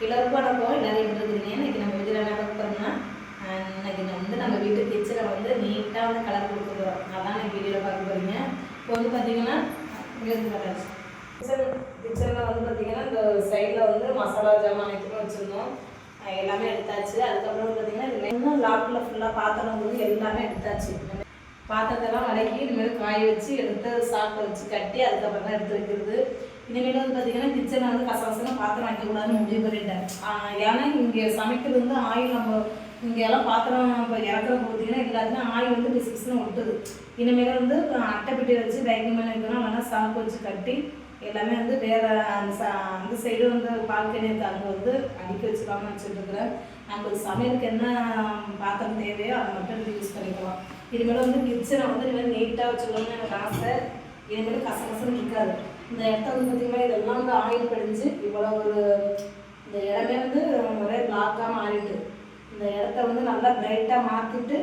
எல்லாருக்கும் வணக்கம். எல்லாரும் எப்படி இருக்கிறீங்க? இன்னைக்கு நம்ம வீட்டில் என்ன பார்க்க போகிறோம்னா, இன்னைக்கு நம்ம வீட்டு கிச்சனை வந்து நீட்டாக வந்து கலர் கொடுக்க போகிறோம். அதான் இன்னைக்கு வீடியோவில் பார்க்க போகிறீங்க. இப்போ வந்து பார்த்தீங்கன்னா கிச்சனில் வந்து பார்த்தீங்கன்னா இந்த சைடில் வந்து மசாலா ஜாமான் அனைத்துமே வச்சுருந்தோம். எல்லாமே எடுத்தாச்சு. அதுக்கப்புறம் வந்து பார்த்தீங்கன்னா இன்னும் லாக்கில் ஃபுல்லாக பாத்திரம் வந்து எல்லாமே எடுத்தாச்சு. பாத்திரத்தெல்லாம் வதக்கி இனிமேல் காய வச்சு எடுத்து சாக்கை வச்சு கட்டி அதுக்கப்புறம் தான் எடுத்து வைக்கிறது. இனிமேல் வந்து பார்த்தீங்கன்னா கிச்சனை வந்து கசகசன்னு பாத்திரம் வைக்கக்கூடாதுன்னு முடிவு பண்ணிட்டேன். ஏன்னா இங்கே சமைக்கிறது வந்து ஆயில் நம்ம இங்கே எல்லாம் பாத்திரம் இப்போ இறக்குற பார்த்தீங்கன்னா எல்லாத்துலேயும் ஆயில் வந்து பிசுன்னு ஒட்டுது. இனிமேல் வந்து அட்டைப்பெட்டி வச்சு பேக்கிங் பண்ணி வைக்கணும். இல்லைன்னா சாக்கு வச்சு கட்டி எல்லாமே வந்து வேறு அந்த சைடு வந்து பால்கனி அங்கே வந்து அடிக்க வச்சுக்காமல் வச்சுட்டுருக்குறேன். நம்மளுக்கு சமையலுக்கு என்ன பாத்திரம் தேவையோ அதை மட்டும் எடுத்து யூஸ் பண்ணிக்கலாம். இனிமேல் வந்து கிச்சனை வந்து இனிமேல் நீட்டாக வச்சுக்கணும்னு எனக்கு ஆசை. இனிமேல் கசகசன்னு இருக்காது. இந்த இடத்த வந்து பார்த்திங்கன்னா இதெல்லாம் வந்து ஆயில் படிஞ்சு இவ்வளோ ஒரு இந்த இடமே வந்து ஒரே பிளாக்காக மாறிட்டு இந்த இடத்த வந்து நல்லா பிரைட்டாக மாற்றிட்டு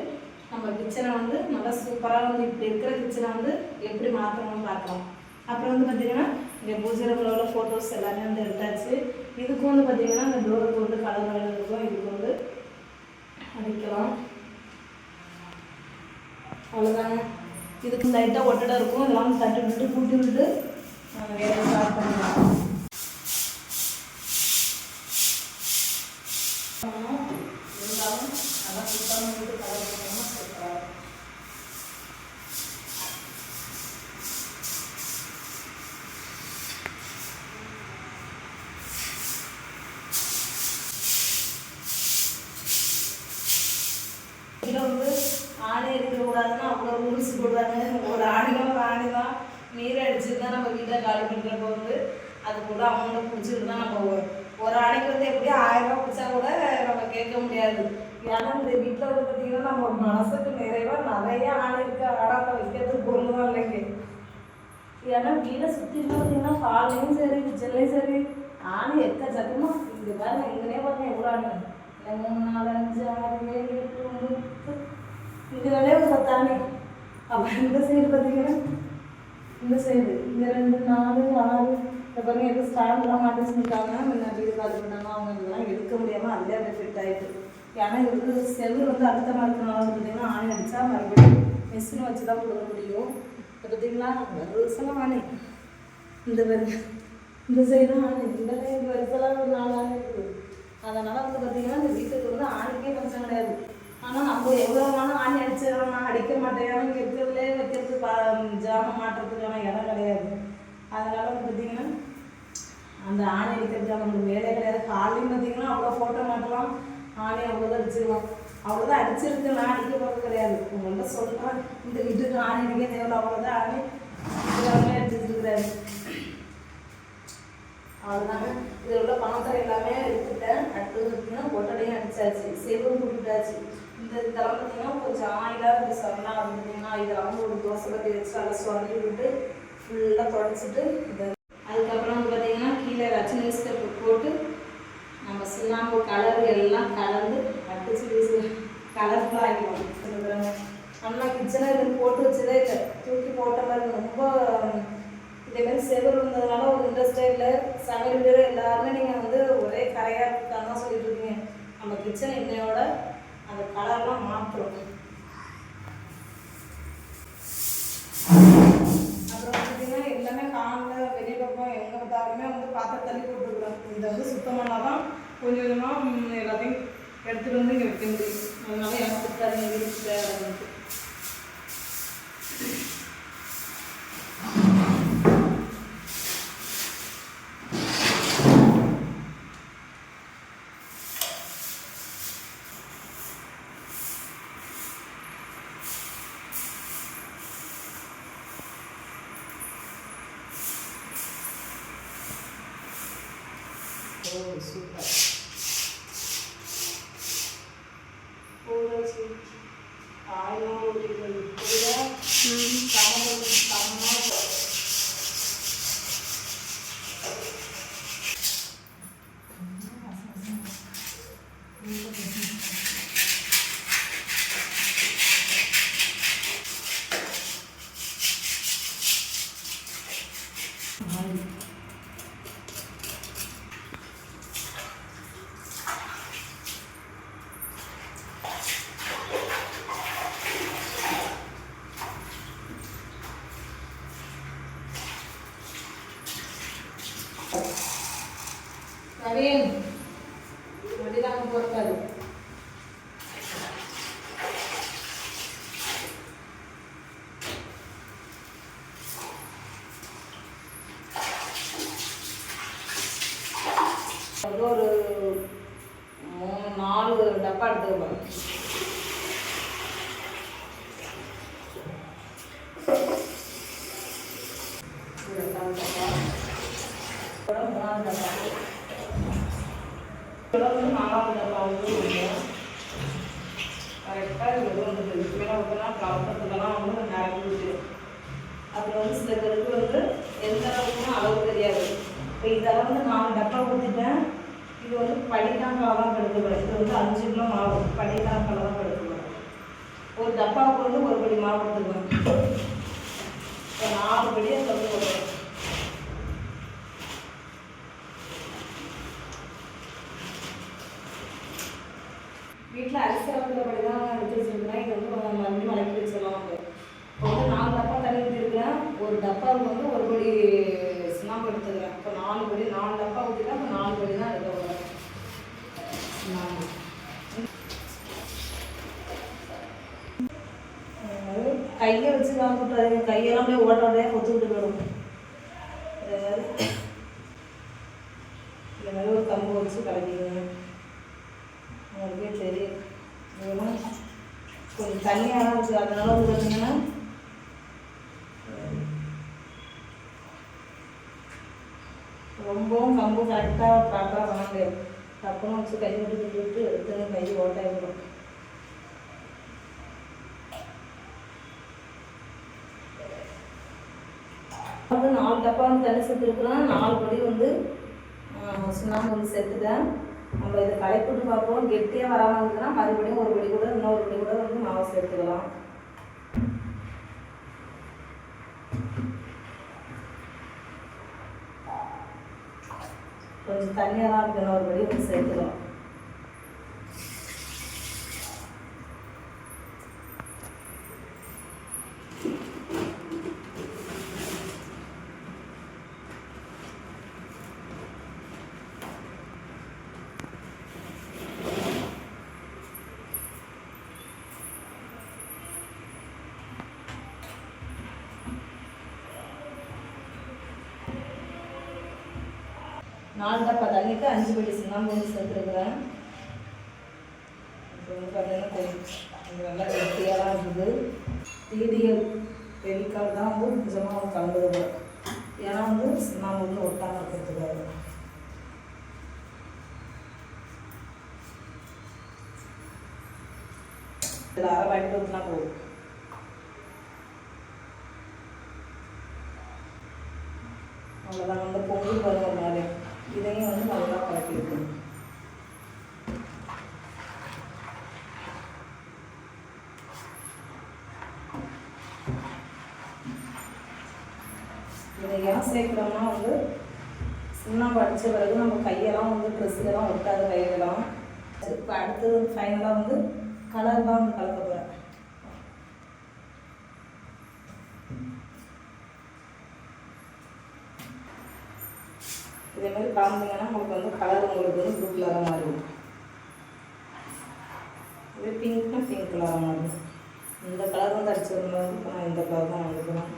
நம்ம கிச்சனை வந்து நல்லா சூப்பராக வந்து இப்படி இருக்கிற கிச்சனை வந்து எப்படி மாற்றணும்னு பார்க்கலாம். அப்புறம் வந்து பார்த்திங்கன்னா இங்கே பூஜை ரூமில் உள்ள ஃபோட்டோஸ் எல்லாமே வந்து எடுத்தாச்சு. இதுக்கும் வந்து பார்த்திங்கன்னா இந்த டோருக்கு வந்து கலர் வேலை இருக்கும். இதுக்கு வந்து அடிக்கலாம். அவ்வளோதாங்க. இதுக்கு லைட்டாக ஒட்டடை இருக்கும். இதெல்லாம் தட்டி விட்டு கூட்டி விட்டு வேலை ஸ்டார்ட் பண்ணலாம். இருந்தாலும் நல்லா சுத்தமாக விட்டு கலர் பண்ணாமல் சூப்பராக இதில் வந்து ஆணி இருக்கக்கூடாதுன்னா அவ்வளோ ரூல்ஸ் போடுறாங்க. ஒரு ஆணிதான் ஒரு ஆணிதான் நீரை அடிச்சுட்டு தான் நம்ம வீட்டை காலி பண்ணுறப்போ வந்து அது கூட அமௌண்ட்டை பிடிச்சிட்டு தான் நம்ம ஒரு ஆணைக்கு வந்து எப்படியும் 1000 ரூபா பிடிச்சா கூட நம்ம கேட்க முடியாது. ஏன்னா இந்த வீட்டில் வந்து பார்த்திங்கன்னா நம்ம மனசுக்கு நிறைவாக நிறைய ஆணை இருக்குது. ஆடாக்க வைக்கிறதுக்கு பொருள் தான் இல்லைங்க. ஏன்னா வீடை சுற்றி பார்த்தீங்கன்னா ஹால்லையும் சரி கிச்சன்லேயும் சரி ஆணை எக்கச்சக்கமாக இங்கே பாருங்க. எங்கனே பாருங்க எவ்வளோ ஆணை 3 4 5 6 7 8 9 இதுகளே ஒரு 10 ஆணை. அப்புறம் இந்த சைடு பார்த்தீங்கன்னா இந்த சைடு இந்த 2 4 6 அப்புறம் எதுவும் ஸ்டாண்ட்லாம் மாட்டி வச்சுருக்காங்க. முன்னாடி இது கால் பண்ணாங்க. அவங்க இதெல்லாம் எடுக்க முடியாமல் அதிலே அப்படியே ஃபிட் ஆகிட்டு. ஏன்னா இது வந்து செவ்வறு வந்து அழுத்தமாக இருக்கிறனால வந்து பார்த்திங்கன்னா ஆணி அடித்தா மறுபடியும் மிஷின் வச்சு தான் கொடுக்க முடியும். இப்போ பார்த்திங்களா வருஷம் ஆணி இந்த இந்த சைடும் ஆணி இந்த வருஷம்லாம் ஒரு 4 ஆணி இருக்குது. அதனால் வந்து பார்த்திங்கன்னா இந்த வீட்டுக்கு வந்து ஆணிக்கே கொஞ்சம் கிடையாது. ஆனால் நம்ம எவ்வளோ வேணாலும் ஆணி அடிச்சிடறோம். நான் அடிக்க மாட்டேன். ஏன்னா இங்கே இருக்கிறதுலே வைக்கிறதுக்கு ஜாமான் மாட்டுறதுக்கான இடம் கிடையாது. அதனால் வந்து பார்த்திங்கன்னா அந்த ஆணி அடிக்கிறதுக்கான நம்மளுக்கு வேலையே கிடையாது. காலையும் பார்த்திங்கன்னா அவ்வளோ ஃபோட்டோ மாட்டலாம். ஆணி அவ்வளோதான் அடிச்சிருவோம். அவ்வளோதான் அடிச்சிருக்கு. நான் அடிக்க போகிறது கிடையாது. உங்கள்கிட்ட சொல்கிறேன் இந்த வீட்டுக்கு ஆணி அடிக்க தேவையில்ல. அவ்வளோதான் ஆணி எல்லாமே அடிச்சுருக்குறாரு. அவ்வளோதாங்க. இதில் உள்ள பாத்திரம் எல்லாமே எடுத்துட்டேன். அடுத்தது பார்த்திங்கன்னா ஒட்டடையும் அடித்தாச்சு. செவ்வம் கொடுத்தாச்சு. இந்த இதெல்லாம் பார்த்திங்கன்னா கொஞ்சம் ஆயிலாக இருக்குது. சொன்னால் வந்து பார்த்திங்கன்னா இதில் வந்து ஒரு தோசை கட்டி வச்சு அதை சொல்லி விட்டு ஃபுல்லாக தொடச்சிட்டு அதுக்கப்புறம் வந்து பார்த்திங்கன்னா கீழே ரச்சனை நியூஸ் பேப்பர் போட்டு நம்ம சுண்ணாம்பு கலர் எல்லாம் கலந்து அடிச்சு கலர்ஃபுல்லாக ஆகிடுவோம். நம்ம கிச்சனை இது போட்டு வச்சதே இல்லை. தூக்கி போட்ட மாதிரி ரொம்ப இதேமாதிரி செவ்வறு இருந்ததுனால ஒரு இன்ட்ரெஸ்டே இல்லை. சமையல் வீடு எல்லாருமே நீங்கள் வந்து ஒரே கரையாக இருக்கான்னு தான் சொல்லிட்டு இருக்கீங்க. நம்ம கிச்சன் இன்னையோட அந்த கலர்லாம் மாற்றுறோம். அப்புறம் பார்த்தீங்கன்னா எல்லாமே காலில் வெளியே பக்கம் எங்கே பார்த்தாலுமே வந்து பாத்திரம் தள்ளி போட்டுருக்குறோம். இதை வந்து சுத்தம் பண்ணால் தான் கொஞ்சம் கொஞ்சமாக எல்லாத்தையும் எடுத்துகிட்டு வந்து இங்கே வைக்க முடியும். அதனால எனக்கு கொடுத்தாருங்க வீட்டு சூப்பர் ஆயிரம் நவீன் வண்டிதாங்க போறாரு. ஒரு 3-4 டப்பா எடுத்துக்கலாம். நாலாவது டப்பா வந்து கரெக்டாக இது வந்துட்டு மேலே விட்டுனா கலப்பத்துக்கெல்லாம் வந்து நேரம் விட்டுரும். அதில் வந்து சில பேருக்கு வந்து எந்த அளவுக்குன்னு அளவு தெரியாது. இப்போ இதெல்லாம் வந்து 4 டப்பா ஊற்றிட்டேன். இது வந்து படிக்கணக்கில் தான் கெடுத்துக்கிறேன். இது வந்து 5 கிலோ மாவு படிக்கணக்கில் தான் கெடுத்துக்கிறேன். ஒரு டப்பாவுக்கு வந்து 1 படி மாவு எடுத்துக்குவேன். இப்போ 4 படியை சொல்லி போடுறேன். வீட்டில் அரிசி அளவுல படி தான் எடுத்து வச்சுருக்கிறேன். இது வந்து மறுபடியும் வளர்க்கி வச்சிடலாம். இப்போ வந்து 4 டப்பா தண்ணி ஊற்றிருக்கிறேன். ஒரு டப்பாவுக்கு வந்து 1 படி சுண்ணாம்பு எடுத்துக்கிறேன். இப்போ 4 படி 4 டப்பா ஊற்றிட்டா இப்போ 4 படி தான் எடுக்க போகிறேன் சுண்ணாம்பு. கையை வச்சு காமிட்டாரு. கையெல்லாம் அப்படியே ஓட்ட ஓட்டையாக கொத்துக்கிட்டு போயிடும். இந்த மாதிரி ஒரு கம்பு வச்சு கலக்கிடுங்க. உங்களுக்கே தெரியும். கொஞ்சம் தண்ணியாக தான் இருக்குது. அதனால வந்து பார்த்தீங்கன்னா ரொம்பவும் கம்பு கரெக்டாக ப்ராப்பராக பண்ண முடியாது. டப்புன்னு வச்சு கை விட்டு எடுத்துன்னு கை ஓட்டாயிடும். வந்து 4 டப்பா வந்து தண்ணி சேர்த்துருக்குறேன். 4 படி வந்து சுண்ணாம்பு வந்து சேர்த்துட்டேன். நம்ம இதை களைப்பிட்டு பார்ப்போம். கெட்டியாக வராமல் இருந்ததுன்னா மறுபடியும் 1 படி கூட இன்னொரு படி கூட வந்து மாவு சேர்த்துக்கலாம். கொஞ்சம் தண்ணியாக தான் இருக்கணும். 1 படி வந்து சேர்த்துக்கலாம். நாலு டப்பா தண்ணிக்கு 5 படி சுண்ணாம்பு வந்து சேர்த்துருக்குறேன். இப்போ வந்து பார்த்தீங்கன்னா தெரியும், இது நல்லா கெட்டியாக தான் இருக்குது. டிடிஎல் பெரிக்கால் தான் வந்து நிஜமாக கலந்துருது. ஏன்னா வந்து சுண்ணாம்பு வந்து ஒட்டாமல் இருக்கிறதுக்காக. இதில் அரை பாக்கெட் ஊற்றினா போதும். அவ்வளோதான். வந்து பொங்கல் வரும் மாதிரி இதையும் வந்து நல்லா கலக்கி வைக்கணும். இதை ஏன் சேர்க்குறோம்னா வந்து சுண்ணாம்பு அடித்த பிறகு நம்ம கையெல்லாம் வந்து ட்ரெஸ்ஸுக்கெல்லாம் ஒட்டாத கையெல்லாம். இப்போ அடுத்தது வந்து ஃபைனலாக வந்து கலர் தான் வந்து கலக்க போகிறேன். இதே மாதிரி கலந்தீங்கன்னா உங்களுக்கு வந்து கலர் உங்களுக்கு வந்து ப்ளூ கலராக மாறிடும். இதே பிங்க்னா பிங்க் கலராக மாறிடும். இந்த கலர் வந்து அடிச்சதுனால வந்து இப்போ நான் இந்த கலர் தான் வாங்கிக்கிறேன்.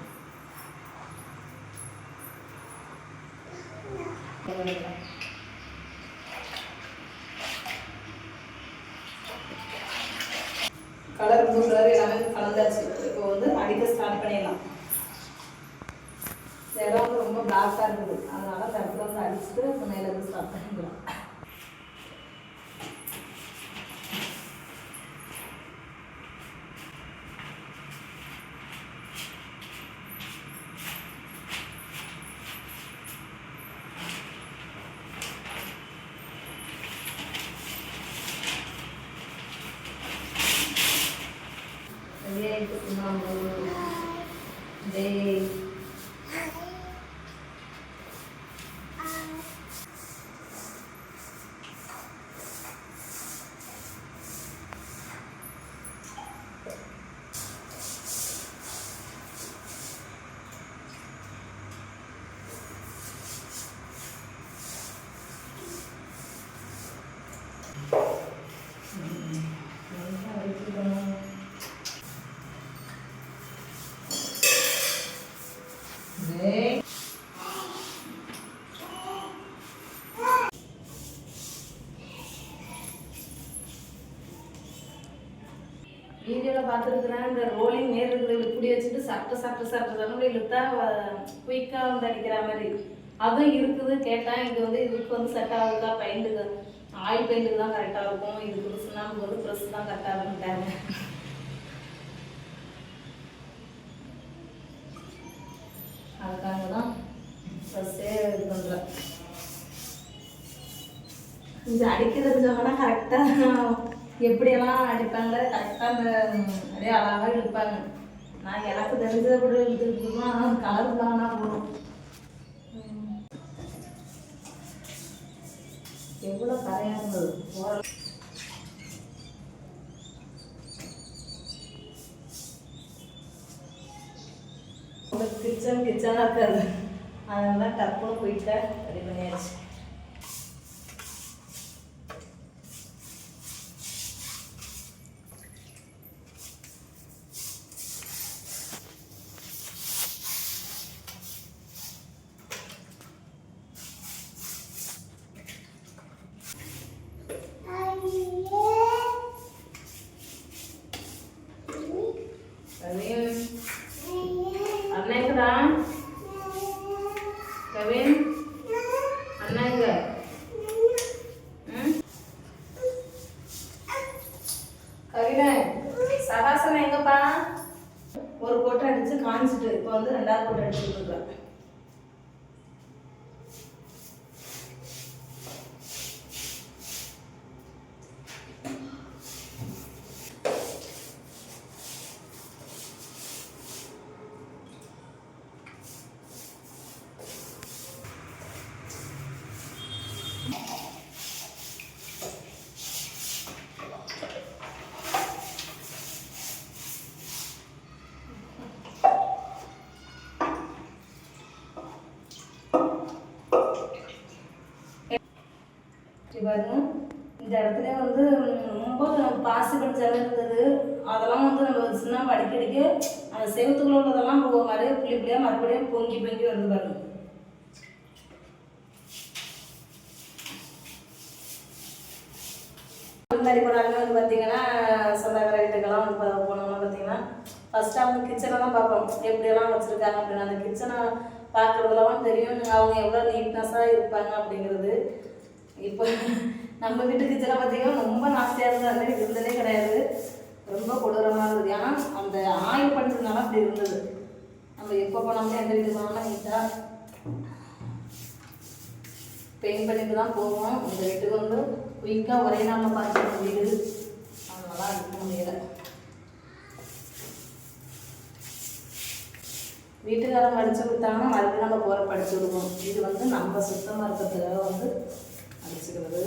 கலர் ப்ளூ கலர் எல்லாமே கலந்தாச்சு. இப்போ வந்து அடிக்க ஸ்டார்ட் பண்ணிடலாம். இந்த இடம் வந்து ரொம்ப பிளாக்காக இருக்குது. அதனால அந்த இடத்துல வந்து அடிச்சுட்டு இப்போ மேலே இருந்து ஸ்டார்ட் பண்ணிக்கலாம். வீடியோவில் பார்த்துருக்குறேன் இந்த ரோலிங் நேர் இருக்கிறது இப்படி வச்சுட்டு சட்டை இழுத்தா குயிக்காக வந்து அடிக்கிற மாதிரி அதுவும் இருக்குது. கேட்டேன் இது வந்து இதுக்கு வந்து செட் ஆகுதா, பெயிண்ட்டுக்கு ஆயில் பெயிண்ட்டுக்கு தான் கரெக்டாக இருக்கும், இதுக்கு சுண்ணாம்புக்கு வந்து ப்ரெஸ் தான் கரெக்டாக இருக்குன்ட்டாங்க. அதுக்காக தான் ப்ரெஸ்ஸே இது பண்ணுறேன். இது அடிக்க தெரிஞ்சவங்கன்னா கரெக்டாக எப்படியெல்லாம் அடிப்பாங்க, கரெக்டாக அந்த அப்படியே அழகாக இழுப்பாங்க. நான் எனக்கு தெரிஞ்சதை கூட இழுத்துக்கிட்டோம்னா கலர் தானா போடும். எவ்வளோ கரையாக இருந்தது கிச்சனாக இருக்காது. அதனால டப்புன்னு போயிட்டா ரெடி பண்ணியாச்சு. அண்ணா கவின் அண்ணா எங்க? கவின சகாசனம் எங்கப்பா? ஒரு கோட்டை அடிச்சு காமிச்சிட்டு இப்போ வந்து 2வது கோட்டை அடிச்சுட்டு இருக்கேன். பாருங்க இந்த இடத்துல வந்து ரொம்ப பாசி படிச்சாலும் இருந்தது. அதெல்லாம் வந்து நம்ம சுண்ணாம்பு அடிக்கடிக்கு அந்த செவத்துக்குள்ள உள்ளதெல்லாம் மாதிரியே புள்ளி புள்ளியாக மறுபடியும் பொங்கி வருது பாருங்க. முன்னாடி போனாலுமே வந்து பார்த்தீங்கன்னா சொந்தக்கார வீட்டுக்கெல்லாம் வந்து போனோம்னா பார்த்தீங்கன்னா ஃபஸ்ட்டு அவங்க கிச்சனை தான் பார்ப்போம், எப்படியெல்லாம் வச்சுருக்காங்க அப்படின்னு. அந்த கிச்சனை பார்க்குறதுலாம் தெரியும் அவங்க எவ்வளோ நீட்னஸாக இருப்பாங்க அப்படிங்கிறது. இப்போ நம்ம வீட்டு கிச்சனை பார்த்தீங்கன்னா ரொம்ப நாஸ்தியாக இருந்தது, அது மாதிரி இருந்ததே கிடையாது, ரொம்ப கொடூரமாக இருந்தது. ஏன்னா அந்த ஆயில் பண்ணுறதுனால அப்படி இருந்தது. நம்ம எப்போ போனோம்னா எந்த வீட்டுக்கு போனோம்னா நீட்டாக பெயிண்ட் பண்ணிட்டு தான் போவோம். இந்த வீட்டுக்கு வந்து குயிக்காக ஒரே நாளில் பார்த்து வீடு அதனால இருக்க முடியலை. வீட்டுக்காரங்க அடித்து கொடுத்தாங்கன்னா மறுபடியும் நம்ம போகிற படித்து கொடுக்கணும். இது வந்து நம்ம சுத்தமாக இருக்கிறதுக்காக வந்து அடிச்சுக்கிறது.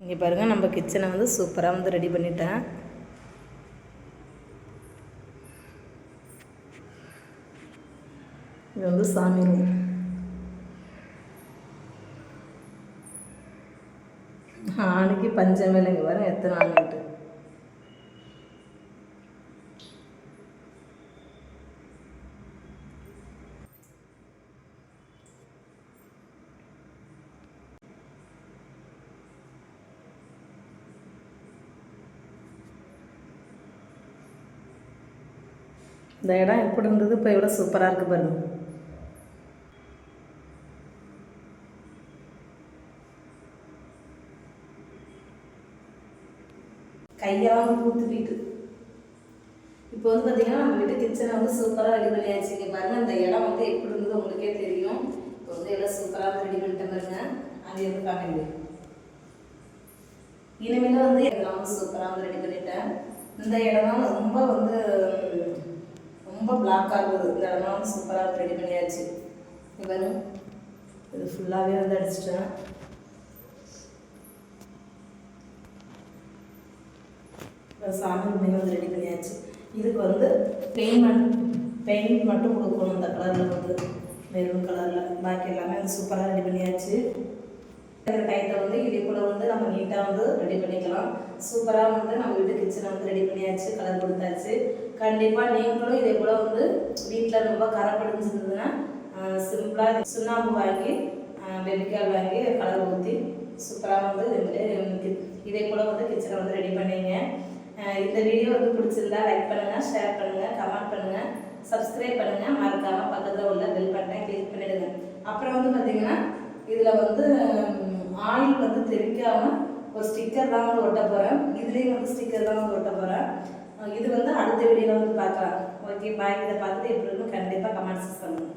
இங்கே பாருங்கள், நம்ம கிச்சனை வந்து சூப்பராக வந்து ரெடி பண்ணிட்டேன். இது வந்து சாமி ரூம். ஆணுக்கு பஞ்சம் இல்லைங்க, வரும் எத்தனை ஆணுட்டு. இந்த இடம் எப்படி இருந்தது, இப்போ எவ்வளோ சூப்பராக இருக்குது பாருங்க. கையெல்லாம் ஊற்றுக்கிட்டு இப்போ வந்து பார்த்திங்கன்னா நம்ம வீட்டு கிச்சனை வந்து சூப்பராக ரெடி பண்ணியாச்சு. இங்கே பாருங்கள், இந்த இடம் வந்து எப்படி இருந்தது உங்களுக்கே தெரியும். இப்போ வந்து எல்லாம் சூப்பராக ரெடி பண்ணிட்டு பாருங்க. அது எதுவும் காமிங்க. இனிமேல் வந்து இதெல்லாம் வந்து சூப்பராக வந்து ரெடி பண்ணிட்டேன். இந்த இடம் தான் ரொம்ப வந்து ரொம்ப பிளாக்காக இருக்குது. இந்த இடம்லாம் வந்து சூப்பராக ரெடி பண்ணியாச்சு. இவர் இது ஃபுல்லாகவே வந்து அடிச்சிட்டேன். சாமி ரூமையும் வந்து ரெடி பண்ணியாச்சு. இதுக்கு வந்து பெயிண்ட் மட்டும் கொடுக்கணும். இந்த கலரில் வந்து மெரூன் கலரில். பாக்கி எல்லாமே வந்து சூப்பராக ரெடி பண்ணியாச்சு. டயத்தை வந்து இதே போல் வந்து நம்ம நீட்டாக வந்து ரெடி பண்ணிக்கலாம். சூப்பராக வந்து நம்ம வீட்டு கிச்சனை வந்து ரெடி பண்ணியாச்சு, கலர் கொடுத்தாச்சு. கண்டிப்பாக நீங்களும் இதே போல் வந்து வீட்டில் ரொம்ப கரை படிஞ்சிருந்ததுன்னா சிம்பிளாக சுண்ணாம்பு வாங்கி பெபிக்கால் வாங்கி கலர் ஊற்றி சூப்பராக வந்து இதே போல் வந்து கிச்சனை வந்து ரெடி பண்ணிங்க. இந்த வீடியோ வந்து பிடிச்சிருந்தா லைக் பண்ணுங்கள், ஷேர் பண்ணுங்கள், கமெண்ட் பண்ணுங்கள், சப்ஸ்கிரைப் பண்ணுங்கள். மறக்காமல் பக்கத்தில் உள்ள பெல் பட்டனை கிளிக் பண்ணிவிடுங்க. அப்புறம் வந்து பார்த்திங்கன்னா இதில் வந்து ஆயில் வந்து தெரிக்காமல் ஒரு ஸ்டிக்கர் தான் வந்து ஒட்ட போகிறேன். இதுலேயும் வந்து ஸ்டிக்கர் தான் வந்து ஒட்ட போகிறேன். இது வந்து அடுத்த வீடியோவில் வந்து பார்க்கலாம். Okay bye. இதை பார்த்துட்டு எப்படி இருக்குன்னு கண்டிப்பாக கமெண்ட்ஸ் பண்ணுங்கள்.